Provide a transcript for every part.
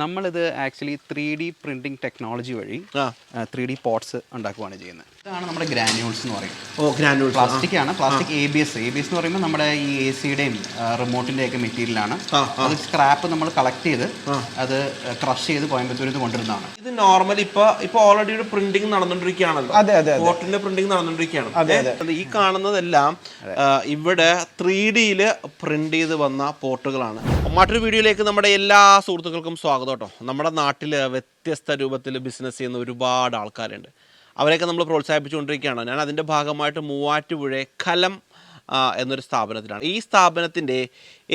നമ്മളിത് actually 3D printing technology വഴി 3D pots ഉണ്ടാക്കുകയാണ് ചെയ്യുന്നത്. ഇതാണ് നമ്മുടെ ഗ്രാന്യൂൾസ് എന്ന് പറയും. ഗ്രാന്യൂൾസ് പ്ലാസ്റ്റിക് ആണ്. പ്ലാസ്റ്റിക് ABS എന്ന് പറയുമ്പോൾ നമ്മുടെ ഈ AC-യുടെയും റിമോട്ടിൻ്റെ ഒക്കെ മെറ്റീരിയലാണ്. അത് സ്ക്രാപ്പ് നമ്മൾ കളക്ട് ചെയ്ത് അത് ക്രഷ് ചെയ്ത് കോയമ്പത്തൂരിൽ നിന്ന് കൊണ്ടുവരുന്നതാണ്. ഇത് നോർമലി ഇപ്പൊ ഓൾറെഡി ഒരു പ്രിന്റിംഗ് നടന്നുകൊണ്ടിരിക്കുകയാണല്ലോ. പോട്ടിന്റെ പ്രിന്റിംഗ് നടന്നുകൊണ്ടിരിക്കുകയാണ്. ഈ കാണുന്നതെല്ലാം ഇവിടെ 3D പ്രിന്റ് ചെയ്ത് വന്ന പോട്ടുകളാണ്. മറ്റൊരു വീഡിയോയിലേക്ക് നമ്മുടെ എല്ലാ സുഹൃത്തുക്കൾക്കും സ്വാഗതം കേട്ടോ. നമ്മുടെ നാട്ടിൽ വ്യത്യസ്ത രൂപത്തിൽ ബിസിനസ് ചെയ്യുന്ന ഒരുപാട് ആൾക്കാരുണ്ട്. അവരെയൊക്കെ നമ്മൾ പ്രോത്സാഹിപ്പിച്ചുകൊണ്ടിരിക്കുകയാണ്. ഞാൻ അതിൻ്റെ ഭാഗമായിട്ട് മൂവാറ്റുപുഴ കലം എന്നൊരു സ്ഥാപനത്തിലാണ്. ഈ സ്ഥാപനത്തിൻ്റെ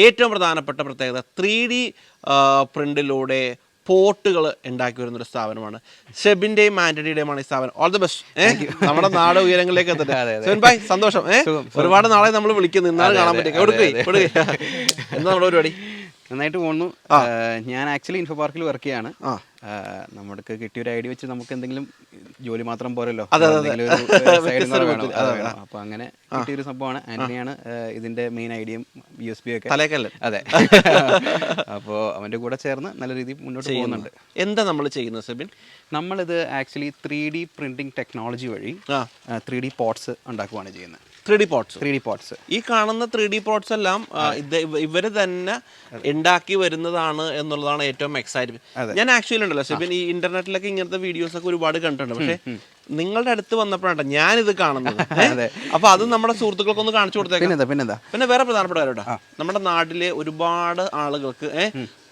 ഏറ്റവും പ്രധാനപ്പെട്ട പ്രത്യേകത 3D പ്രിന്റിലൂടെ പോട്ടുകൾ ഉണ്ടാക്കി വരുന്നൊരു സ്ഥാപനമാണ്. സെബിൻ്റെയും ആൻ്റണിയുടെയുമാണ് ഈ സ്ഥാപനം. All the best. നമ്മുടെ നാട് ഉയരങ്ങളിലേക്ക് എത്തട്ടെ. സെബിൻ ഭായ്, സന്തോഷം. ഒരുപാട് നാളെ നമ്മൾ വിളിക്കുന്നു, ഇന്നാൾ കാണാൻ പറ്റും. എന്താ നമ്മുടെ പരിപാടി? നന്നായിട്ട് പോകുന്നു. ഞാൻ ആക്ച്വലി ഇൻഫോ പാർക്കിൽ വർക്ക് ചെയ്യാണ്. നമുക്ക് കിട്ടിയൊരു ഐഡിയ വെച്ച് നമുക്ക് എന്തെങ്കിലും ജോലി മാത്രം പോരല്ലോ, അപ്പൊ അങ്ങനെ കിട്ടിയൊരു സംഭവമാണ്. ആന്റണിയാണ് ഇതിന്റെ മെയിൻ ഐഡിയയും USB ഒക്കെ. അതെ. അപ്പോൾ അവന്റെ കൂടെ ചേർന്ന് നല്ല രീതിയിൽ മുന്നോട്ട് പോകുന്നുണ്ട്. എന്താ നമ്മൾ ചെയ്യുന്നത് സെബിൻ? നമ്മളിത് ആക്ച്വലി 3D പ്രിന്റിംഗ് ടെക്നോളജി വഴി 3D പോട്ട്സ് ഉണ്ടാക്കുകയാണ് ചെയ്യുന്നത്. 3D pots. ഈ കാണുന്ന 3D പോട്ട്സ് എല്ലാം ഇവര് തന്നെ ഉണ്ടാക്കി വരുന്നതാണ് എന്നുള്ളതാണ് ഏറ്റവും എക്സൈറ്റ്മെന്റ്. ഞാൻ ആക്ച്വലി ഉണ്ടല്ലോ സെബിൻ, ഈ ഇന്റർനെറ്റിലൊക്കെ ഇങ്ങനത്തെ വീഡിയോസ് ഒക്കെ ഒരുപാട് കണ്ടിട്ടുണ്ട്. പക്ഷെ നിങ്ങളുടെ അടുത്ത് വന്നപ്പോഴാണ് ഞാനിത് കാണുന്നത്. അപ്പൊ അത് നമ്മുടെ സുഹൃത്തുക്കൾക്കൊന്ന് കാണിച്ചു കൊടുത്തേക്കാം. പിന്നെ വേറെ പ്രധാനപ്പെട്ട കാര്യം കേട്ടോ, നമ്മുടെ നാട്ടിലെ ഒരുപാട് ആളുകൾക്ക്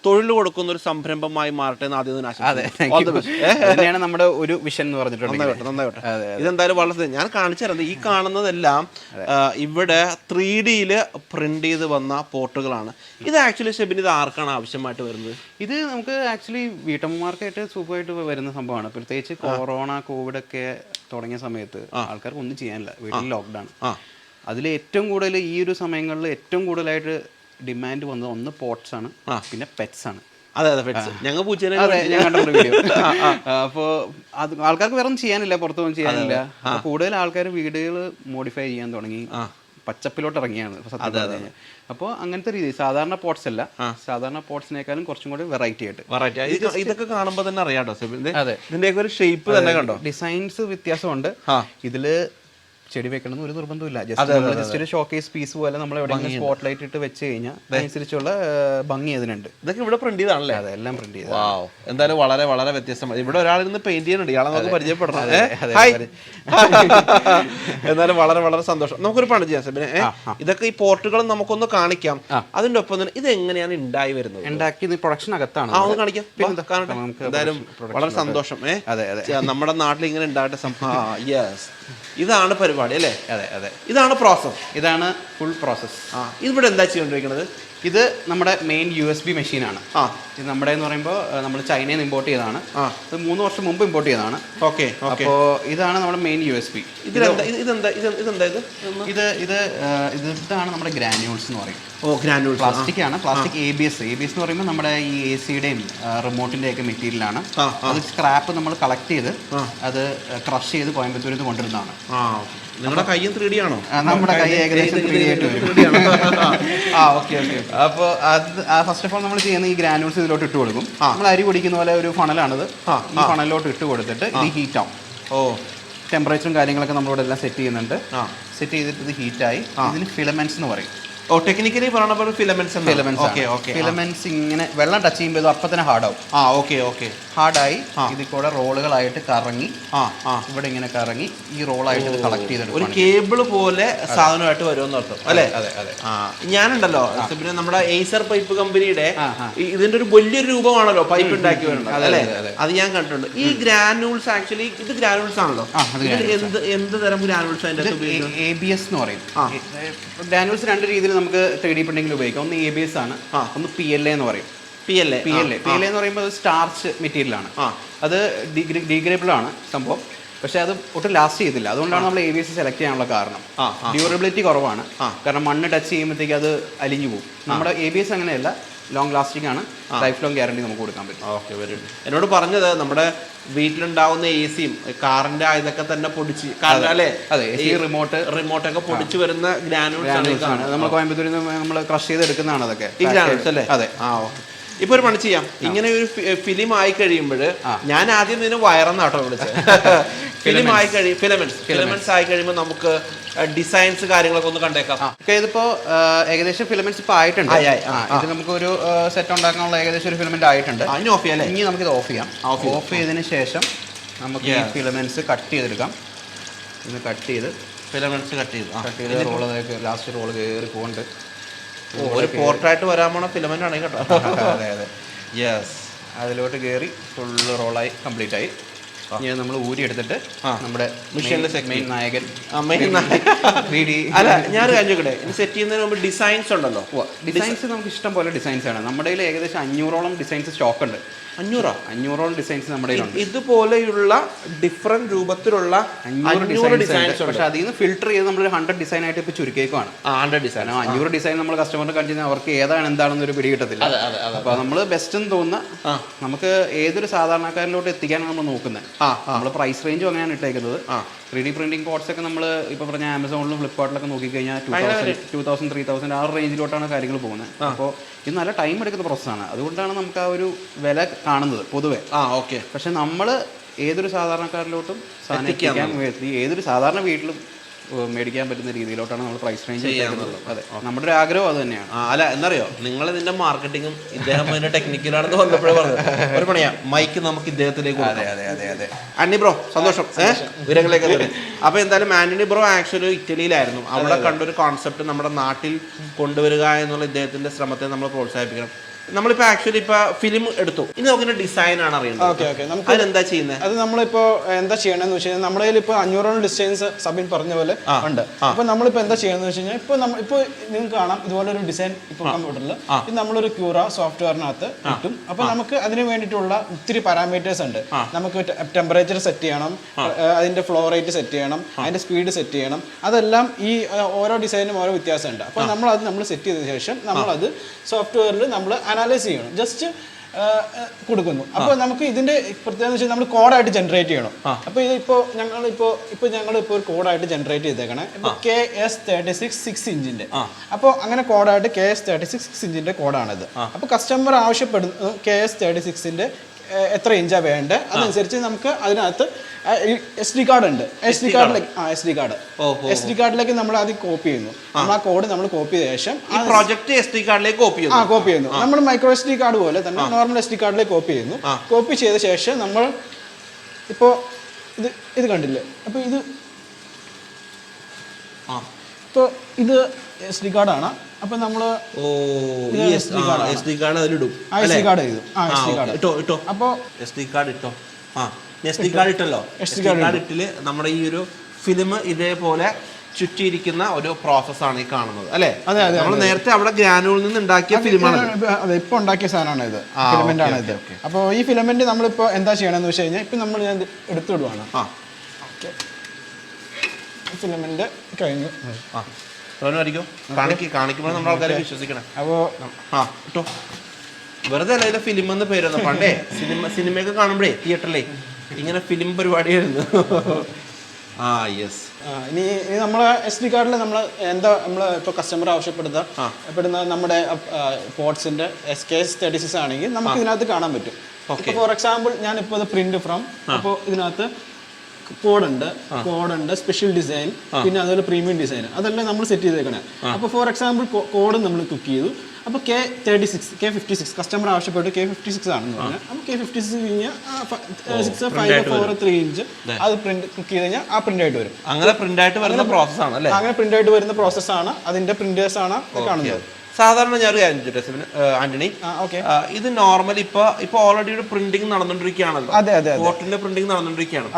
തൊഴിൽ കൊടുക്കുന്ന ഒരു സംരംഭമായി മാറട്ടെ എന്ന് ആദ്യം തന്നെയാണ് നമ്മുടെ ഒരു വിഷൻ എന്ന് പറഞ്ഞിട്ടുണ്ട്. ഇതെന്തായാലും വളരെ ഞാൻ കാണിച്ചു തരുന്നത് ഈ കാണുന്നതെല്ലാം ഇവിടെ 3D പ്രിന്റ് ചെയ്ത് വന്ന പോട്ടുകളാണ്. ഇത് ആക്ച്വലി ഷെബിൻ, ഇത് ആർക്കാണ് ആവശ്യമായിട്ട് വരുന്നത്? ഇത് നമുക്ക് ആക്ച്വലി വീട്ടമ്മമാർക്കായിട്ട് സൂപ്പറായിട്ട് വരുന്ന സംഭവമാണ്. പ്രത്യേകിച്ച് കോവിഡ് ഒക്കെ തുടങ്ങിയ സമയത്ത് ആൾക്കാർക്ക് ഒന്നും ചെയ്യാനില്ല, വീട്ടിൽ ലോക്ക്ഡൗൺ. അതിൽ ഏറ്റവും കൂടുതൽ ഈ ഒരു സമയങ്ങളിൽ ഏറ്റവും കൂടുതലായിട്ട് ഡിമാൻഡ് വന്നത് ഒന്ന് പോട്ട്സ് ആണ്, പിന്നെ പെറ്റ്സ് ആണ്. ഞങ്ങൾ വീഡിയോ. അപ്പോൾ അത് ആൾക്കാർക്ക് വേറെ ഒന്നും ചെയ്യാനില്ല, പുറത്തൊന്നും ചെയ്യാനില്ല. കൂടുതൽ ആൾക്കാർ വീടുകൾ മോഡിഫൈ ചെയ്യാൻ തുടങ്ങി, പച്ചപ്പിലോട്ട് ഇറങ്ങിയാണ് സത്യം പറഞ്ഞു കഴിഞ്ഞാൽ. അപ്പോൾ അങ്ങനത്തെ രീതി സാധാരണ പോട്ട്സ് അല്ല, സാധാരണ പോട്ട്സിനേക്കാളും കുറച്ചും കൂടി വെറൈറ്റി ആയിട്ട്. ഇതൊക്കെ കാണുമ്പോൾ തന്നെ അറിയാട്ടോ, ഇതിന്റെയൊക്കെ ഒരു ഷേപ്പ് തന്നെ കണ്ടോ, ഡിസൈൻസ് വ്യത്യാസമുണ്ട്. ഇതില് ചെടി വെക്കണമെന്ന് ഒരു നിർബന്ധമില്ല. ജസ്റ്റ് ഒരു ഷോക്കേസ് പീസ് പോലെ നമ്മൾ എവിടെയെങ്കിലും സ്പോട്ട് ലൈറ്റ് ഇട്ട് വെച്ച് കഴിഞ്ഞാൽ അതനുസരിച്ചുള്ള ഭംഗി അതിനുണ്ട്. ഇതൊക്കെ ഇവിടെ പ്രിന്റ് ചെയ്താണല്ലേ? അതെല്ലാം പ്രിന്റ് ചെയ്ത്. എന്തായാലും വളരെ വളരെ വ്യത്യസ്തമാണ്. ഇവിടെ ഒരാളിരുന്ന് പെയിന്റ് ചെയ്യുന്നുണ്ട്, ഇയാളെ നമുക്ക് പരിചയപ്പെടണം. എന്നാലും വളരെ വളരെ സന്തോഷം. നമുക്കൊരു പണി ചെയ്യാം സെബിനെ. ഇതൊക്കെ ഈ പോർട്ടുകൾ നമുക്കൊന്ന് കാണിക്കാം. അതിന്റെ ഒപ്പം തന്നെ ഇത് എങ്ങനെയാണ് ഉണ്ടായി വരുന്നത്? ഉണ്ടാക്കി പ്രൊഡക്ഷൻ അകത്താണ്. ഒന്ന് കാണിക്കാം. എന്തായാലും വളരെ സന്തോഷം. നമ്മുടെ നാട്ടിൽ ഇങ്ങനെ ഉണ്ടാകട്ടെ. ഇതാണ് പരിപാടി അല്ലേ? അതെ. ഇതാണ് പ്രോസസ്. ഇതാണ് ഫുൾ പ്രോസസ്. ഇവിടെ എന്താ ചെയ്തുകൊണ്ടിരിക്കുന്നത്? ഇത് നമ്മുടെ മെയിൻ USB മെഷീനാണ്. ഇത് നമ്മുടെ എന്ന് പറയുമ്പോൾ നമ്മൾ ചൈനയിൽ നിന്ന് ഇമ്പോർട്ട് ചെയ്തതാണ്. ഇത് 3 വർഷം മുമ്പ് ഇമ്പോർട്ട് ചെയ്തതാണ്. അപ്പോൾ ഇതാണ് നമ്മുടെ മെയിൻ USB. ഇതാണ് നമ്മുടെ ഗ്രാന്യൂൾസ് എന്ന് പറയും. പ്ലാസ്റ്റിക് ആണ്. പ്ലാസ്റ്റിക് ABS എന്ന് പറയുമ്പോൾ നമ്മുടെ ഈ AC-യുടെയും റിമോട്ടിന്റെ ഒക്കെ മെറ്റീരിയലാണ്. അത് സ്ക്രാപ്പ് നമ്മൾ കളക്ട് ചെയ്ത് അത് ക്രഷ് ചെയ്ത് കോയമ്പത്തൂരിൽ നിന്ന് കൊണ്ടുവരുന്നതാണ്. നിങ്ങളുടെ കയ്യും 3D ആണോ? നമ്മുടെ കൈ ഏകദേശം 3D ആയിട്ട് വരും. അപ്പോൾ അത് ഫസ്റ്റ് ഓഫ് ഓൾ നമ്മൾ ചെയ്യുന്ന ഈ ഗ്രാന്യൂൾസ് ഇതിലോട്ട് ഇട്ട് കൊടുക്കും. നമ്മൾ അരി പൊടിക്കുന്ന പോലെ ഒരു ഫണലാണിത്. ഈ ഫണലിലോട്ട് ഇട്ട് കൊടുത്തിട്ട് ഇത് ഹീറ്റ് ആവും. ടെമ്പറേച്ചറും കാര്യങ്ങളൊക്കെ നമ്മളിവിടെ എല്ലാം സെറ്റ് ചെയ്യുന്നുണ്ട്. സെറ്റ് ചെയ്തിട്ട് ഇത് ഹീറ്റായി ഇതിന് ഫിലമെന്റ്സ് എന്ന് പറയും. ടെക്നിക്കലി പറയുമ്പോൾ ഫിലമെന്റ്സ് ഇങ്ങനെ വെള്ളം ടച്ച് ചെയ്യുമ്പോൾ ഇത് അപ്പം തന്നെ ഹാർഡാവും. ഹാർഡായി ഇതിൽ കൂടെ റോളുകളായിട്ട് കറങ്ങി ഇവിടെ ഇങ്ങനെ കറങ്ങി ഈ റോളായിട്ട് ഇത് കളക്ട് ചെയ്തെടുക്കും. ഒരു കേബിൾ പോലെ സാധനമായിട്ട് വരുമെന്ന് അർത്ഥം അല്ലേ? അതെ. ഞാനുണ്ടല്ലോ പിന്നെ നമ്മുടെ ഏസർ പൈപ്പ് കമ്പനിയുടെ ഇതിന്റെ ഒരു വലിയൊരു രൂപമാണല്ലോ പൈപ്പ് ഉണ്ടാക്കി വരുന്നത് അല്ലേ? അത് ഞാൻ കണ്ടിട്ടുണ്ട്. ഈ ഗ്രാന്യൂൾസ് ആക്ച്വലി ഇത് ഗ്രാന്യൂൾസ് ആണല്ലോ. എന്ത് തരം ഗ്രാന്യൂൾസ് അതിന്റെ ABS എന്ന് പറയും. ഗ്രാന്യൂൾസ് രണ്ട് രീതിയിൽ നമുക്ക് 3D പ്രിന്റിംഗിൽ ഉപയോഗിക്കാം. ഒന്ന് ABS ആണ്, ഒന്ന് PLA എന്ന് പറയും. PLA എന്ന് പറയുമ്പോൾ അത് സ്റ്റാർച്ച് മെറ്റീരിയലാണ്. അത് ഡീഗ്രേഡബിൾ ആണ് സംഭവം, പക്ഷെ അത് ഒട്ടും ലാസ്റ്റ് ചെയ്തില്ല. അതുകൊണ്ടാണ് നമ്മൾ ABS സെലക്ട് ചെയ്യാനുള്ള കാരണം. ഡ്യൂറബിലിറ്റി കുറവാണ്, കാരണം മണ്ണ് ടച്ച് ചെയ്യുമ്പോഴത്തേക്ക് അത് അലിഞ്ഞു പോകും. നമ്മുടെ ABS അങ്ങനെയല്ല, ലോങ് ലാസ്റ്റിംഗ് ആണ്, ലൈഫ് ലോങ് ഗ്യാരണ്ടി നമുക്ക് കൊടുക്കാൻ പറ്റും. Very good. എന്നോട് പറഞ്ഞത് നമ്മുടെ വീട്ടിലുണ്ടാവുന്ന AC-യും കാറിന്റെ ഇതൊക്കെ തന്നെ പൊടിച്ച് റിമോട്ടൊക്കെ പൊടിച്ചു വരുന്ന ഗ്രാനുൾസ് ആണ്. നമ്മൾ കോയമ്പത്തൂരിൽ നിന്ന് നമ്മൾ ക്രഷ് ചെയ്ത് എടുക്കുന്നതാണ് അതൊക്കെ. ഈ ഗ്രാനുൾസ് അല്ലേ? അതെ. ഇപ്പൊ ഒരു പണി ചെയ്യാം. ഇങ്ങനെ ഒരു ഫിലിം ആയി കഴിയുമ്പോൾ ഞാൻ ആദ്യം ഇതിന് വയറെന്നാട്ടോ വിളിച്ചത്. ഫിലിം ആയി ഫിലമെന്റ്സ് ആയി കഴിയുമ്പോൾ നമുക്ക് ഡിസൈൻസ് കാര്യങ്ങളൊക്കെ ഒന്ന് കണ്ടേക്കാം. ഇതിപ്പോ ഏകദേശം ഫിലമെന്റ്സ് ഇപ്പൊ ആയിട്ടുണ്ട്. ഇത് നമുക്ക് ഒരു സെറ്റ് ഉണ്ടാക്കാനുള്ള ഏകദേശം ഒരു ഫിലമെന്റ് ആയിട്ടുണ്ട്. ഇനി ഓഫ് ചെയ്യാം. ഇനി നമുക്ക് ഇത് ഓഫ് ചെയ്യാം. ഓഫ് ചെയ്തതിന് ശേഷം നമുക്ക് ഈ ഫിലമെന്റ്സ് കട്ട് ചെയ്തെടുക്കാം. ഇത് കട്ട് ചെയ്ത് ഫിലമെന്റ്സ് കട്ട് ചെയ്ത് റോള് ലാസ്റ്റ് റോള് കയറി പോകുന്നുണ്ട്. ഒരു പോർട്ടായിട്ട് വരാൻ പോണ ഫിലമെന്റ് ആണ് കേട്ടോ. അതെ അതെ യെസ്. അതിലോട്ട് കയറി ഫുള്ള് റോളായി കംപ്ലീറ്റ് ആയി. ഇനി നമ്മൾ ഊരി എടുത്തിട്ട് നമ്മുടെ മിഷീനിലെ മെയിൻ നായകൻ അല്ല ഞാനൊരു കാര്യം ചോദിക്കട്ടെ, ഇത് സെറ്റ് ചെയ്യുന്നതിന് മുമ്പ് ഡിസൈൻസ് ഉണ്ടല്ലോ. ഡിസൈൻസ് നമുക്ക് ഇഷ്ടം പോലെ ഡിസൈൻസ് ആണ്. നമ്മുടെ കയ്യിൽ ഏകദേശം 500ഓളം ഡിസൈൻസ് സ്റ്റോക്ക് ഉണ്ട്. 500ഓളം ഡിസൈൻസ് നമ്മുടെ കയ്യിലുണ്ട്. ഇതുപോലെയുള്ള ഡിഫറെന്റ് രൂപത്തിലുള്ള 500 ഡിസൈൻസ്. പക്ഷെ അതിൽ നിന്ന് ഫിൽട്ടർ ചെയ്ത് നമ്മൾ 100 ഡിസൈൻ ആയിട്ട് ഇപ്പൊ ചുരുക്കേക്കാണ്. 100 ഡിസൈൻ 500 ഡിസൈൻ നമ്മൾ കസ്റ്റമറിന് കാണിച്ചാൽ അവർക്ക് ഏതാണ് എന്താണെന്നൊരു പിടി കിട്ടത്തില്ല. അപ്പൊ നമ്മൾ ബെസ്റ്റ് എന്ന് തോന്നുന്ന നമുക്ക് ഏതൊരു സാധാരണക്കാരിലോട്ട് എത്തിക്കാനാണ് നമ്മൾ നോക്കുന്നത്. നമ്മൾ പ്രൈസ് റേഞ്ചും അങ്ങനെയാണ് ഇട്ടേക്കുന്നത്. 3D പ്രിന്റിംഗ് കോഡ്സ് ഒക്കെ നമ്മൾ ഇപ്പോൾ പറഞ്ഞ ആമസോണിലും ഫ്ലിപ്കാർട്ടിലൊക്കെ നോക്കിക്കഴിഞ്ഞാൽ 2000, 3000 ആ റേഞ്ചിലോട്ടാണ് കാര്യങ്ങൾ പോകുന്നത്. അപ്പോൾ ഇത് നല്ല ടൈം എടുക്കുന്ന പ്രോസസ്സാണ്. അതുകൊണ്ടാണ് നമുക്ക് ആ ഒരു വില കാണുന്നത് പൊതുവെ. ഓക്കെ. പക്ഷെ നമ്മൾ ഏതൊരു സാധാരണക്കാരിലോട്ടും സാധനം എത്തിക്കാൻ ഏതൊരു സാധാരണ വീട്ടിലും മേടിക്കാൻ പറ്റുന്ന രീതിയിലോട്ടാണ് നമ്മൾ പ്രൈസ് റേഞ്ച് ചെയ്യുന്നത്. അതെ, നമ്മുടെ ഒരു ആഗ്രഹം അത് തന്നെയാണ്. അല്ല എന്നറിയോ, നിങ്ങൾ ഇതിന്റെ മാർക്കറ്റിങ്ങും ഇദ്ദേഹം അതിന്റെ ടെക്നിക്കലാണെന്ന് വന്നപ്പോഴേ പറഞ്ഞു ഒരു പണിയാ മൈക്ക് നമുക്ക് ഇദ്ദേഹത്തിലേക്ക്. അതെ ആന്റണി ബ്രോ സന്തോഷം വിവരങ്ങളിലേക്ക്. അപ്പൊ എന്തായാലും ആന്റണി ബ്രോ ആക്ച്വലി ഇറ്റലിയിലായിരുന്നു. അവിടെ കണ്ടൊരു കോൺസെപ്റ്റ് നമ്മുടെ നാട്ടിൽ കൊണ്ടുവരിക എന്നുള്ള ഇദ്ദേഹത്തിന്റെ ശ്രമത്തെ നമ്മൾ പ്രോത്സാഹിപ്പിക്കണം. നമ്മളിപ്പോ ആക്ച്വലി ഇപ്പൊ ഫിലിം എടുത്തു, ഇനി നമുക്ക് ഡിസൈൻ ആണ് അറിയുന്നത്. അതിനെന്താ ചെയ്യുന്നത്? അത് നമ്മളിപ്പോ എന്താ ചെയ്യണമെന്ന് വെച്ച് കഴിഞ്ഞാൽ നമ്മുടെ കയ്യിൽ ഇപ്പൊ 500ഓളം ഡിസൈൻസ് സബിൻ പറഞ്ഞ പോലെ ഉണ്ട്. അപ്പൊ നമ്മളിപ്പോ എന്താ ചെയ്യണമെന്ന് വെച്ച് കഴിഞ്ഞാൽ ഇപ്പൊ നിങ്ങൾക്ക് കാണാം ഇതുപോലെ ഒരു ഡിസൈൻ ഇപ്പൊ കമ്പ്യൂട്ടറിൽ ഇത് നമ്മളൊരു ക്യൂറ സോഫ്റ്റ്വെയറിനകത്ത് കിട്ടും. അപ്പൊ നമുക്ക് അതിന് വേണ്ടിയിട്ടുള്ള ഒത്തിരി പാരാമീറ്റേഴ്സ് ഉണ്ട്. നമുക്ക് ടെമ്പറേച്ചർ സെറ്റ് ചെയ്യണം, അതിന്റെ ഫ്ലോ റേറ്റ് സെറ്റ് ചെയ്യണം, അതിന്റെ സ്പീഡ് സെറ്റ് ചെയ്യണം. അതെല്ലാം ഈ ഓരോ ഡിസൈനും ഓരോ വ്യത്യാസമുണ്ട്. അപ്പൊ നമ്മൾ സെറ്റ് ചെയ്ത ശേഷം നമ്മളത് സോഫ്റ്റ്വെയറിൽ നമ്മൾ അനലൈസ് ചെയ്യണം, ജസ്റ്റ് കൊടുക്കുന്നു. അപ്പോൾ നമുക്ക് ഇതിന്റെ പ്രത്യേകത വെച്ചാൽ നമ്മൾ കോഡായിട്ട് ജനറേറ്റ് ചെയ്യണം. അപ്പോൾ ഇതിപ്പോ ഞങ്ങളിപ്പോ ഒരു കോഡായിട്ട് ജനറേറ്റ് ചെയ്തേക്കണേ. ഇപ്പൊ KS36 6 ഇഞ്ചിന്റെ. അപ്പോൾ അങ്ങനെ കോഡായിട്ട് KS36 6 ഇഞ്ചിന്റെ കോഡാണിത്. അപ്പോൾ കസ്റ്റമർ ആവശ്യപ്പെടുന്നു KS36ന്റെ എത്ര ഇഞ്ചാ വേണ്ടത് അതനുസരിച്ച് നമുക്ക് അതിനകത്ത് SD കാർഡ് ഉണ്ട്. SD കാർഡിലേക്ക് നമ്മൾ അത് കോപ്പി ചെയ്യുന്നു. നമ്മൾ ആ കോഡ് നമ്മൾ കോപ്പി ചെയ്ത ശേഷം പ്രോജക്റ്റ് SD കാർഡിലേക്ക് കോപ്പി ചെയ്യുന്നു. നമ്മൾ മൈക്രോ SD കാർഡ് പോലെ തന്നെ നോർമൽ SD കാർഡിലേക്ക് കോപ്പി ചെയ്യുന്നു. കോപ്പി ചെയ്ത ശേഷം നമ്മൾ ഇപ്പോൾ ഇത് കണ്ടില്ലേ, അപ്പോൾ ഇത് SD കാർഡാണ്. അപ്പൊ നമ്മള് SD കാർഡ് അതിലിടും. SD കാർഡ് ഇട്ടോ. അപ്പൊ SD കാർഡ് ഇട്ടോ. SD കാർഡ് ഇട്ടല്ലോ. SD കാർഡ് ഇട്ടില് നമ്മുടെ ഈ ഒരു ഫിലിം ഇതേപോലെ ചുറ്റിയിരിക്കുന്ന ഒരു പ്രോസസ്സാണ് ഈ കാണുന്നത് അല്ലേ? നമ്മൾ നേരത്തെ അവിടെ ഗ്രാനുകളിൽ നിന്ന് ഉണ്ടാക്കിയ ഫിലിമാണ്. അതെ, ഇപ്പൊ ഉണ്ടാക്കിയ സാധനമാണ് ഇത്, ഫിലമെന്റ് ആണ് ഇത്. അപ്പോൾ ഈ ഫിലമെന്റ് നമ്മളിപ്പോ എന്താ ചെയ്യണമെന്ന് വെച്ച് കഴിഞ്ഞാൽ ഇപ്പൊ നമ്മൾ ഞാൻ എടുത്തുവിടുവാണ്. ഫിലമെന്റ് കഴിഞ്ഞു. കാണിക്കുമ്പോൾ നമ്മുടെ ആൾക്കാരെ വിശ്വസിക്കണം. അപ്പോ കേട്ടോ, വെറുതെ അല്ല ഇതിലെ ഫിലിം എന്ന് പേര് വന്നു. പണ്ടേ സിനിമയൊക്കെ കാണുമ്പോഴേ തിയേറ്ററിലേ ഇങ്ങനെ ഫിലിം പരിപാടിയായിരുന്നു. ഇനി നമ്മളെ SD കാർഡിൽ നമ്മൾ ഇപ്പോൾ കസ്റ്റമർ ആവശ്യപ്പെടുന്ന നമ്മുടെ പോർട്സിന്റെ KS36 ആണെങ്കിൽ നമുക്ക് ഇതിനകത്ത് കാണാൻ പറ്റും. ഫോർ എക്സാമ്പിൾ ഞാനിപ്പോൾ അത് പ്രിന്റ് ഫ്രം, അപ്പോൾ ഇതിനകത്ത് കോഡുണ്ട്, സ്പെഷ്യൽ ഡിസൈൻ, പിന്നെ അതുപോലെ പ്രീമിയം ഡിസൈൻ, അതെല്ലാം നമ്മൾ സെറ്റ് ചെയ്തേക്കണേ. അപ്പോൾ ഫോർ എക്സാമ്പിൾ കോഡ് നമ്മൾ ക്ലിക്ക് ചെയ്തു. അപ്പോൾ K56 കസ്റ്റമർ ആവശ്യപ്പെട്ട് K56 ആണെന്ന് പറഞ്ഞാൽ അപ്പോൾ K56 കഴിഞ്ഞാൽ 654 ഇഞ്ച് അത് പ്രിന്റ് ക്ലിക്ക് ചെയ്ത് കഴിഞ്ഞാൽ ആ പ്രിന്റ് ആയിട്ട് വരും. അങ്ങനെ പ്രിന്റ് ആയിട്ട് വരുന്ന പ്രോസസ്സാണ് അല്ലേ? അങ്ങനെ പ്രിന്റ് ആയിട്ട് വരുന്ന പ്രോസസ്സാണ്. അതിന്റെ പ്രിന്റേഴ്സ് ആണ് കാണുന്നത്. സാധാരണ ഞാനൊരു കാര്യം ചോദിച്ചോട്ടെ ആന്റണി, ഇത് നോർമലി ഇപ്പൊ ഓൾറെഡി ഒരു പ്രിന്റിംഗ് നടന്നുകൊണ്ടിരിക്കുകയാണല്ലോ. പോർട്ടിന്റെ പ്രിന്റിംഗ് നടന്നുകൊണ്ടിരിക്കുകയാണ്.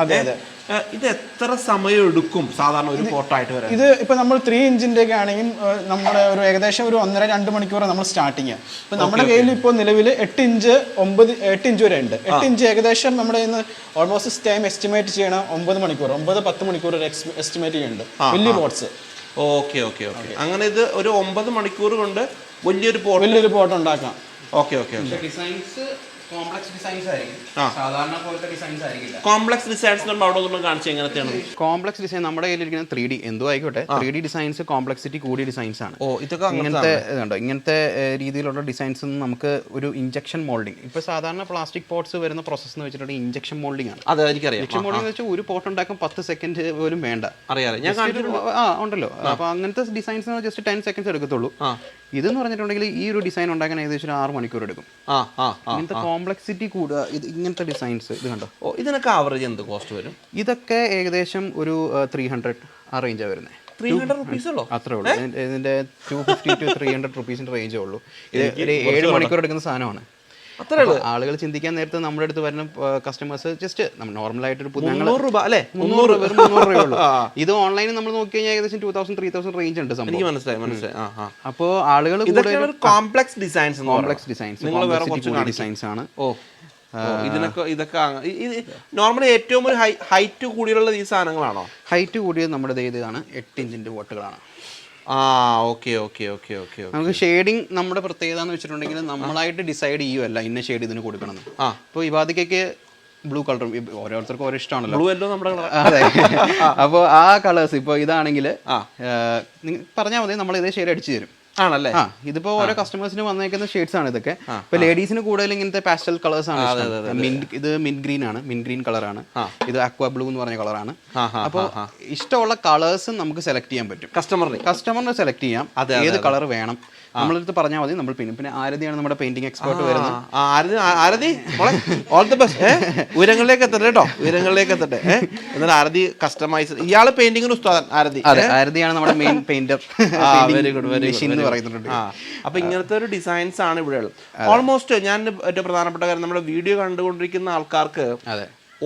ഇത് എത്ര സമയം എടുക്കും സാധാരണ ഒരു പോർട്ടായിട്ട് വരാൻ? ഇത് ഇപ്പൊ നമ്മൾ 3 ഇഞ്ചിന്റെ ഒക്കെ ആണെങ്കിൽ നമ്മുടെ ഒരു ഏകദേശം ഒരു 1.5-2 മണിക്കൂർ നമ്മൾ സ്റ്റാർട്ടിങ്. ഇപ്പൊ നമ്മുടെ കയ്യിൽ ഇപ്പോൾ നിലവിൽ 8 ഇഞ്ച് വരെ ഉണ്ട്. 8 ഇഞ്ച് ഏകദേശം നമ്മുടെ ഇന്ന് ഓൾമോസ്റ്റ് ടൈം എസ്റ്റിമേറ്റ് ചെയ്യണം 9-10 മണിക്കൂർ എസ്റ്റിമേറ്റ് ചെയ്യുന്നുണ്ട് വലിയ പോർട്സ്. ഓക്കെ. അങ്ങനെ ഇത് ഒരു 9 മണിക്കൂർ കൊണ്ട് വലിയൊരു പോർട്ട് ഉണ്ടാക്കാം. ഡിസൈൻസ് കോംപ്ലക്സ് ഡിസൈൻസ് ആയിരിക്കും. സാധാരണ പോലത്തെ ഡിസൈൻസ് ആയിരിക്കില്ല. കോംപ്ലക്സ് ഡിസൈൻസ് അവിടെ ഒന്ന് കാണിച്ചു എങ്ങനത്തെയാണ്? കോംപ്ലക്സ് ഡിസൈൻ നമ്മുടെ കയ്യിലിരിക്കുന്ന 3D എന്തോ ആയിക്കോട്ടെ, 3D ഡിസൈൻസ് കോംപ്ലക്സിറ്റി കൂടിയ ഡിസൈൻസ് ആണ്. ഇതൊക്കെ ഇങ്ങനത്തെ രീതിയിലുള്ള ഡിസൈൻസ് നമുക്ക് ഒരു ഇഞ്ചക്ഷൻ മോൾഡിങ്. ഇപ്പൊ സാധാരണ പ്ലാസ്റ്റിക് പോട്ട്സ് വരുന്ന പ്രോസസ് എന്ന് വെച്ചിട്ടുണ്ടെങ്കിൽ ഇഞ്ചക്ഷൻ മോൾഡിംഗ് ആണ്. അതെ, എനിക്കറിയാം. ഇഞ്ചക്ഷൻ മോൾഡിംഗ് എന്ന് വെച്ചാൽ ഒരു പോട്ട് ഉണ്ടാക്കാൻ 10 സെക്കൻഡ് പോലും വേണ്ട. അറിയാം, ഞാൻ ഉണ്ടല്ലോ. അപ്പൊ അങ്ങനത്തെ ഡിസൈൻസ് ജസ്റ്റ് 10 സെക്കൻഡ്സ് എടുക്കത്തുള്ളൂ. ഇതെന്ന് പറഞ്ഞിട്ടുണ്ടെങ്കിൽ ഈ ഒരു ഡിസൈൻ ഉണ്ടാക്കാൻ ഏകദേശം 6 മണിക്കൂർ എടുക്കും. ഇങ്ങനത്തെ കോംപ്ലക്സിറ്റി കൂടുക. ഇങ്ങനത്തെ ഡിസൈൻസ് ഇത് കണ്ടോ. ഇതിനൊക്കെ ആവറേജ് എന്ത് കോസ്റ്റ് വരും? ഇതൊക്കെ ഏകദേശം ഒരു 300 ആ റേഞ്ചാണ് വരുന്നത്. 300 റുപ്പീസുള്ളൂ? അത്രേ ഉള്ളൂ. ഇതിന്റെ 250 to 300 റുപ്പീസിന്റെ റേഞ്ചേ ഉള്ളൂ. ഇത് 7 മണിക്കൂർ എടുക്കുന്ന സാധനമാണ്. ആളുകൾ ചിന്തിക്കാൻ നേരത്തെ നമ്മുടെ അടുത്ത് വരുന്ന കസ്റ്റമേഴ്സ് ജസ്റ്റ് നോർമൽ ആയിട്ട് 300 രൂപ അല്ലേ, 300 രൂപയുള്ളൂ. ഇത് ഓൺലൈനിൽ നമ്മൾ നോക്കി കഴിഞ്ഞാൽ ഏകദേശം 2000-3000 റേഞ്ച് ഉണ്ട് സംഭവം. മനസ്സിലായി. അപ്പോൾ ആളുകൾ കോംപ്ലക്സ് ഡിസൈൻസ് ഡിസൈൻസ് ആണ്. ഇതൊക്കെ നോർമലി ഏറ്റവും ഒരു ഹൈറ്റ് കൂടിയുള്ള ഈ സാധനങ്ങളാണോ? ഹൈറ്റ് കൂടിയത് നമ്മുടെ ഇതാണ് 8 ഇഞ്ചിന്റെ ബോട്ടുകളാണ്. നമുക്ക് ഷെയ്ഡിങ് നമ്മുടെ പ്രത്യേകത എന്ന് വെച്ചിട്ടുണ്ടെങ്കിൽ നമ്മളായിട്ട് ഡിസൈഡ് ചെയ്യുമല്ല ഇന്ന ഷെയ്ഡ് ഇതിന് കൊടുക്കണം. ഇപ്പോൾ ഈ വാതിക്കൊക്കെ ബ്ലൂ കളറും ഓരോരുത്തർക്കും ഓരോ ഇഷ്ടമാണല്ലോ. അതെ. അപ്പോൾ ആ കളേഴ്സ് ഇപ്പോൾ ഇതാണെങ്കിൽ പറഞ്ഞാൽ മതി, നമ്മൾ ഇതേ ഷെയ്ഡ് അടിച്ചു തരും. ആണല്ലേ? ഇതിപ്പോ ഓരോ കസ്റ്റമേഴ്സിന് വന്നേക്കുന്ന ഷെയ്ഡ്സ് ആണ് ഇതൊക്കെ. ഇപ്പൊ ലേഡീസിന് കൂടുതൽ ഇങ്ങനത്തെ പാസ്റ്റൽ കളേഴ്സ് ആണ്. ഇത് മിന്റ് ഗ്രീൻ ആണ്, മിന്റ് ഗ്രീൻ കളറാണ്. ഇത് അക്വാ ബ്ലൂ എന്ന് പറഞ്ഞ കളറാണ്. അപ്പോൾ ഇഷ്ടമുള്ള കളേഴ്സ് നമുക്ക് സെലക്ട് ചെയ്യാൻ പറ്റും. കസ്റ്റമറിന് സെലക്ട് ചെയ്യാം ഏത് കളർ വേണം. നമ്മളടുത്ത് പറഞ്ഞാൽ മതി. നമ്മൾ പിന്നെ ആരതിയാണ് നമ്മുടെ പെയിന്റിംഗ് എക്സ്പേർട്ട് വരുന്നത്. ഉയരങ്ങളിലേക്ക് എത്തട്ടെ കേട്ടോ, ഉയരങ്ങളിലേക്ക് എത്തട്ടെ. എന്നാൽ ആരതി കസ്റ്റമൈസ്, ഇയാള് പെയിന്റിങ്ങിന് ഉസ്താദൻ ആരതി. ആരതിയാണ് നമ്മുടെ main painter. Very good, very good പറയുന്നുണ്ട്. അപ്പൊ ഇങ്ങനത്തെ ഒരു ഡിസൈൻസ് ആണ് ഇവിടെ ഉള്ളത്. ഓൾമോസ്റ്റ് ഞാൻ ഏറ്റവും പ്രധാനപ്പെട്ട കാര്യം, നമ്മുടെ വീഡിയോ കണ്ടുകൊണ്ടിരിക്കുന്ന ആൾക്കാർക്ക്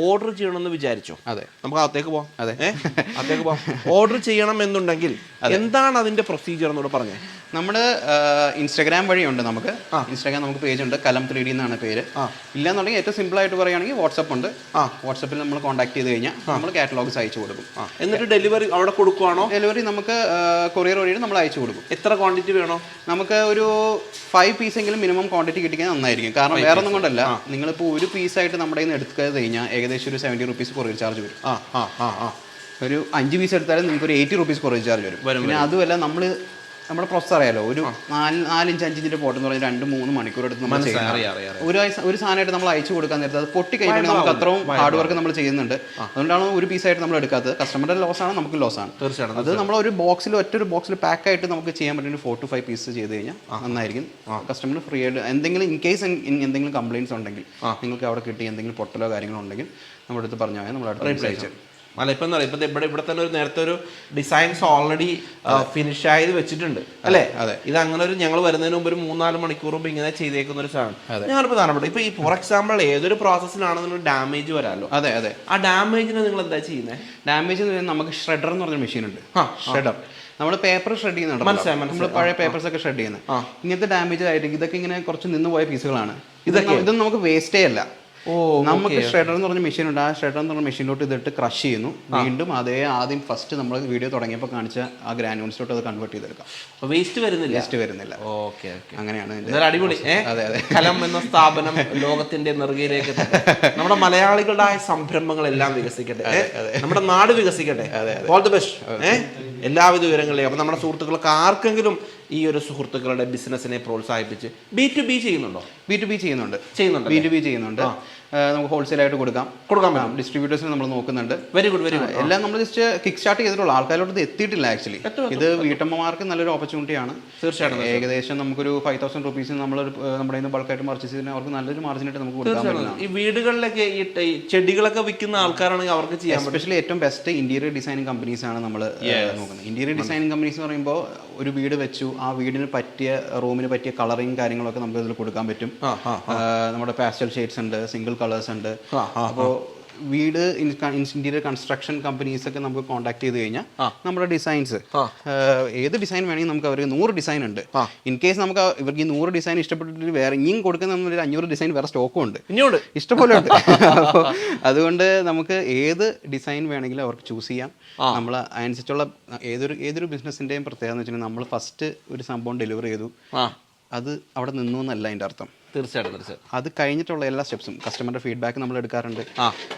ഓർഡർ ചെയ്യണമെന്ന് വിചാരിച്ചോ? അതെ, നമുക്ക് അകത്തേക്ക് പോവാം. അകത്തേക്ക് പോവാം. ഓർഡർ ചെയ്യണം എന്നുണ്ടെങ്കിൽ എന്താണ് അതിന്റെ പ്രൊസീജിയർ എന്നോട് പറഞ്ഞേ. നമ്മുടെ ഇൻസ്റ്റാഗ്രാം വഴിയുണ്ട്. നമുക്ക് ഇൻസ്റ്റാഗ്രാം നമുക്ക് പേജ് ഉണ്ട്, കലം 3D എന്നാണ് പേര്. ഇല്ലാന്നുണ്ടെങ്കിൽ ഏറ്റവും സിമ്പിൾ ആയിട്ട് പറയുകയാണെങ്കിൽ വാട്സപ്പ് ഉണ്ട്. വാട്സപ്പിൽ നമ്മൾ കോൺടാക്ട് ചെയ്ത് കഴിഞ്ഞാൽ നമ്മൾ കാറ്റലോഗ്സ് അയച്ചു കൊടുക്കും. എന്നിട്ട് ഡെലിവറി അവിടെ കൊടുക്കുവാണോ? ഡെലിവറി നമുക്ക് കൊറിയർ വഴി നമ്മൾ അയച്ചു കൊടുക്കും. എത്ര ക്വാണ്ടിറ്റി വേണോ? നമുക്ക് ഒരു 5 പീസെങ്കിലും മിനിമം ക്വാണ്ടിറ്റി കിട്ടിക്കാൻ നന്നായിരിക്കും. കാരണം വേറെ ഒന്നും കൊണ്ടല്ല, നിങ്ങളിപ്പോൾ ഒരു പീസായിട്ട് നമ്മുടെ കയ്യിൽ നിന്ന് എടുക്കാതെ കഴിഞ്ഞാൽ ഏകദേശം ഒരു 70 റുപ്പീസ് കൊറിയർ ചാർജ് വരും. ഒരു 5 പീസ് എടുത്താലും നിങ്ങൾക്ക് ഒരു 80 റുപ്പീസ് കൊറിയർ ചാർജ് വരും. പിന്നെ അതുമല്ല, നമ്മുടെ പ്രോസസ് അറിയാലോ, ഒരു 4 ഇഞ്ച് 5 ഇഞ്ചിന്റെ പോട്ട് എന്ന് പറഞ്ഞാൽ 2-3 മണിക്കൂർ എടുത്ത് നമ്മൾ ഒരു സാധനമായിട്ട് നമ്മൾ അയച്ചു കൊടുക്കാൻ നേരത്തെ അത് പൊട്ടി കഴിഞ്ഞാൽ നമുക്ക് അത്രയും ഹാർഡ് വർക്ക് നമ്മൾ ചെയ്യുന്നുണ്ട്. അതുകൊണ്ടാണ് ഒരു പീസായിട്ട് നമ്മൾ എടുക്കാത്തത്. കസ്റ്റമറുടെ ലോസ് ആണ്, നമുക്ക് ലോസ് ആണ്. തീർച്ചയായിട്ടും അത് നമ്മൾ ഒരു ബോക്സിൽ ഒറ്റൊരു ബോക്സിൽ പാക്ക് ആയിട്ട് നമുക്ക് ചെയ്യാൻ പറ്റുന്ന 4 to 5 പീസ് ചെയ്ത് കഴിഞ്ഞാൽ നന്നായിരിക്കും. കസ്റ്റമറിന് ഫ്രീ ആയിട്ട് എന്തെങ്കിലും ഇൻ കേസ് എന്തെങ്കിലും കംപ്ലയിൻസ് ഉണ്ടെങ്കിൽ, നിങ്ങൾക്ക് അവിടെ കിട്ടി എന്തെങ്കിലും പൊട്ടലോ കാര്യങ്ങളോ ഉണ്ടെങ്കിൽ നമ്മുടെ അടുത്ത് പറഞ്ഞാൽ നമ്മൾ അടുത്ത് അയച്ചു. അല്ല, ഇപ്പം എന്താ പറയുക, ഇവിടെ തന്നെ ഒരു നേരത്തെ ഒരു ഡിസൈൻസ് ഓൾറെഡി ഫിനിഷ് ആയത് വെച്ചിട്ടുണ്ട് അല്ലേ? അതെ. ഇത് അങ്ങനെ ഒരു ഞങ്ങൾ വരുന്നതിന് മുമ്പ് ഒരു 3-4 മണിക്കൂർ മുമ്പ് ഇങ്ങനെ ചെയ്തേക്കുന്ന ഒരു സാധനം. ഞങ്ങൾ പ്രധാനപ്പെട്ട ഇപ്പൊ ഈ ഫോർ എക്സാമ്പിൾ ഏതൊരു പ്രോസസ്സിലാണെന്നൊരു ഡാമേജ് വരാമല്ലോ. അതെ അതെ. ആ ഡാമേജിന് നിങ്ങൾ എന്താ ചെയ്യുന്നത്? ഡാമേജ് നമുക്ക് ഷ്രെഡർ എന്ന് പറഞ്ഞ മെഷീൻ ഉണ്ട്. ഷ്രെഡർ നമ്മൾ പേപ്പർ ഷ്രെഡ് ചെയ്യുന്നുണ്ട്. നമ്മൾ പഴയ പേപ്പേഴ്സ് ഒക്കെ ഷ്രെഡ് ചെയ്യുന്നത്. ഇങ്ങനത്തെ ഡാമേജ് ആയിട്ട് ഇതൊക്കെ ഇങ്ങനെ കുറച്ച് നിന്ന് പോയ പീസുകളാണ്. ഇതൊന്നും നമുക്ക് വേസ്റ്റേ അല്ല. നമുക്ക് ഷ്രെഡർ എന്ന് പറഞ്ഞ മെഷീൻ ഉണ്ട്. ആ ഷ്രെഡർ എന്ന് പറഞ്ഞ മെഷീനിലോട്ട് ഇതിട്ട് ക്രഷ് ചെയ്യുന്നു. വീണ്ടും ആദ്യം ഫസ്റ്റ് നമ്മൾ വീഡിയോ തുടങ്ങിയപ്പോൾ കാണിച്ച ആ ഗ്രാനുവൽസിലോട്ട് അത് കൺവേർട്ട് ചെയ്തെടുക്കാം. വേസ്റ്റ് വരുന്നില്ല. ഓക്കെ, അങ്ങനെയാണ്. അടിപൊളി. കലം എന്ന സ്ഥാപനം ലോകത്തിന്റെ നെറുകയിലേക്ക് നമ്മുടെ മലയാളികളുടെ സംരംഭങ്ങളെല്ലാം വികസിക്കട്ടെ, നമ്മുടെ നാട് വികസിക്കട്ടെ. All the best. എല്ലാവിധ വിവരങ്ങളിലും. അപ്പൊ നമ്മുടെ സുഹൃത്തുക്കൾക്ക് ആർക്കെങ്കിലും ഈ ഒരു സുഹൃത്തുക്കളുടെ ബിസിനസിനെ പ്രോത്സാഹിപ്പിച്ച് B2B ചെയ്യുന്നുണ്ടോ? B2B ചെയ്യുന്നുണ്ട്. B2B ചെയ്യുന്നുണ്ട്. നമുക്ക് ഹോൾസെയിലായിട്ട് കൊടുക്കാൻ പറ്റും. ഡിസ്ട്രിബ്യൂട്ടേഴ്സിന് നമ്മൾ നോക്കുന്നുണ്ട്. Very good. എല്ലാം നമ്മൾ ജസ്റ്റ് കിക്ക് സ്റ്റാർട്ട് ചെയ്തിട്ടുള്ളൂ. ആൾക്കാരോട് എത്തിയിട്ടില്ല. ആക്ച്വലി ഇത് വീട്ടമ്മമാർക്ക് നല്ലൊരു ഓപ്പർച്യൂണിറ്റിയാണ്. തീർച്ചയായിട്ടും. ഏകദേശം നമുക്കൊരു 5,000 റുപ്പീസ് നമ്മൾ നമ്മുടെ നിന്ന് ബൾക്കായിട്ട് പർച്ചേസ് ചെയ്യുന്ന അവർക്ക് നല്ലൊരു മാർജിനായിട്ട് നമുക്ക് കൊടുക്കാൻ പറ്റും. ഈ വീടുകളിലൊക്കെ ഈ ചെടികളൊക്കെ വിൽക്കുന്ന ആൾക്കാരാണെങ്കിൽ അവർക്ക് ചെയ്യാം. എസ്പെഷ്യലി ഏറ്റവും ബെസ്റ്റ് ഇന്റീരിയർ ഡിസൈനിങ് കമ്പനീസ് ആണ് നമ്മൾ നോക്കുന്നത്. ഇന്റീരിയർ ഡിസൈനിങ് കമ്പനീസ് എന്ന് പറയുമ്പോൾ ഒരു വീട് വെച്ചു, ആ വീടിന് പറ്റിയ റൂമിന് പറ്റിയ കളറിങ് കാര്യങ്ങളൊക്കെ നമുക്ക് ഇതിൽ കൊടുക്കാൻ പറ്റും. നമ്മുടെ പാസ്റ്റൽ ഷെയ്ഡ്സ് ഉണ്ട്, സിംഗിൾ കളേഴ്സ് ഉണ്ട്. അപ്പോൾ വീട് ഇന്റീരിയർ കൺസ്ട്രക്ഷൻ കമ്പനീസ് ഒക്കെ നമുക്ക് കോൺടാക്ട് ചെയ്ത് കഴിഞ്ഞാൽ നമ്മുടെ ഡിസൈൻസ് ഏത് ഡിസൈൻ വേണമെങ്കിൽ നമുക്ക് അവർക്ക് 100 ഡിസൈൻ ഉണ്ട്. ഇൻ കേസ് നമുക്ക് ഇവർക്ക് ഈ 100 ഡിസൈൻ ഇഷ്ടപ്പെട്ടിട്ട് വേറെ ഇനിയും കൊടുക്കുന്ന 500 ഡിസൈൻ വേറെ സ്റ്റോക്കും ഉണ്ട്, ഇഷ്ടംപോലെ ഉണ്ട്. അപ്പോൾ അതുകൊണ്ട് നമുക്ക് ഏത് ഡിസൈൻ വേണമെങ്കിലും അവർക്ക് ചൂസ് ചെയ്യാം. നമ്മൾ അതിനനുസരിച്ചുള്ള ഏതൊരു ബിസിനസ്സിൻ്റെയും പ്രത്യേകത എന്ന് വെച്ചിട്ടുണ്ടെങ്കിൽ നമ്മൾ ഫസ്റ്റ് ഒരു സംഭവം ഡെലിവർ ചെയ്തു, അത് അവിടെ നിന്നു എന്നല്ല അതിൻ്റെ അർത്ഥം. തീർച്ചയായിട്ടും. അത് കഴിഞ്ഞിട്ടുള്ള എല്ലാ സ്റ്റെപ്സും കസ്റ്റമറുടെ ഫീഡ്ബാക്ക് നമ്മൾ എടുക്കാറുണ്ട്.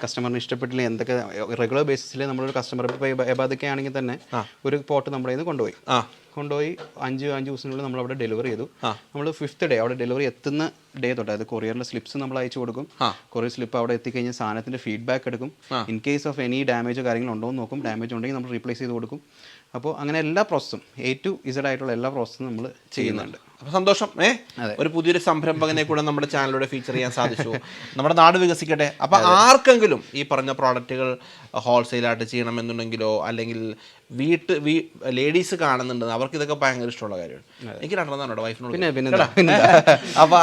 കസ്റ്റമറിന് ഇഷ്ടപ്പെട്ടില്ല എന്തൊക്കെ റെഗുലർ ബേസിസിൽ നമ്മളൊരു കസ്റ്റമർ ഇപ്പോൾ എബാദൊക്കെ ആണെങ്കിൽ തന്നെ ഒരു പോട്ട് നമ്മുടെ കയ്യിൽ നിന്ന് കൊണ്ടുപോയി 5 ദിവസത്തിനുള്ളിൽ നമ്മൾ അവിടെ ഡെലിവറി ചെയ്തു. നമ്മൾ 5th ഡേ അവിടെ ഡെലിവറി എത്തുന്ന ഡേ തൊട്ട് അതായത് കൊറിയറിന്റെ സ്ലിപ്സ് നമ്മൾ അയച്ചു കൊടുക്കും. കൊറിയർ സ്ലിപ്പ് അവിടെ എത്തിക്കഴിഞ്ഞാൽ സാധനത്തിന്റെ ഫീഡ്ബാക്ക് എടുക്കും. ഇൻ കേസ് ഓഫ് എനി ഡാമേജോ കാര്യങ്ങളോ ഉണ്ടോ എന്ന് നോക്കും. ഡാമേജ് ഉണ്ടെങ്കിൽ നമ്മൾ റീപ്ലേസ് ചെയ്ത് കൊടുക്കും. അപ്പോൾ അങ്ങനെ എല്ലാ പ്രോസസ്സും A to Z ആയിട്ടുള്ള എല്ലാ പ്രോസസ്സും നമ്മൾ ചെയ്യുന്നുണ്ട്. അപ്പോൾ സന്തോഷം. ഒരു പുതിയൊരു സംരംഭകനെ കൂടെ നമ്മുടെ ചാനലിലൂടെ ഫീച്ചർ ചെയ്യാൻ സാധിച്ചു. നമ്മുടെ നാട് വികസിക്കട്ടെ. അപ്പോൾ ആർക്കെങ്കിലും ഈ പറഞ്ഞ പ്രോഡക്റ്റുകൾ ഹോൾസെയിലായിട്ട് ചെയ്യണമെന്നുണ്ടെങ്കിലോ അല്ലെങ്കിൽ ലേഡീസ് കാണുന്നുണ്ട്, അവർക്ക് ഇതൊക്കെ ഭയങ്കര ഇഷ്ടമുള്ള കാര്യമാണ്. എനിക്ക് രണ്ടെണ്ണോ വൈഫിനോട്. അപ്പോൾ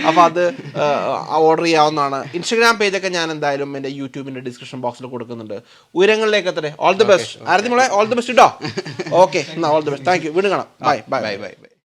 അപ്പോൾ അത് ഓർഡർ ചെയ്യാവുന്നതാണ്. ഇൻസ്റ്റാഗ്രാം പേജൊക്കെ ഞാൻ എന്തായാലും എൻ്റെ യൂട്യൂബിൻ്റെ ഡിസ്ക്രിപ്ഷൻ ബോക്സിൽ കൊടുക്കുന്നുണ്ട്. ഉയരങ്ങളിലേക്ക് എത്തട്ടെ. All the best. ആരതി മോളെ ഓൾ ദി ബെസ്റ്റ് കേട്ടോ. ഓക്കെ, എന്നാൽ all the best. Thank you. വീണ്ടും കാണാം. Bye bye bye by.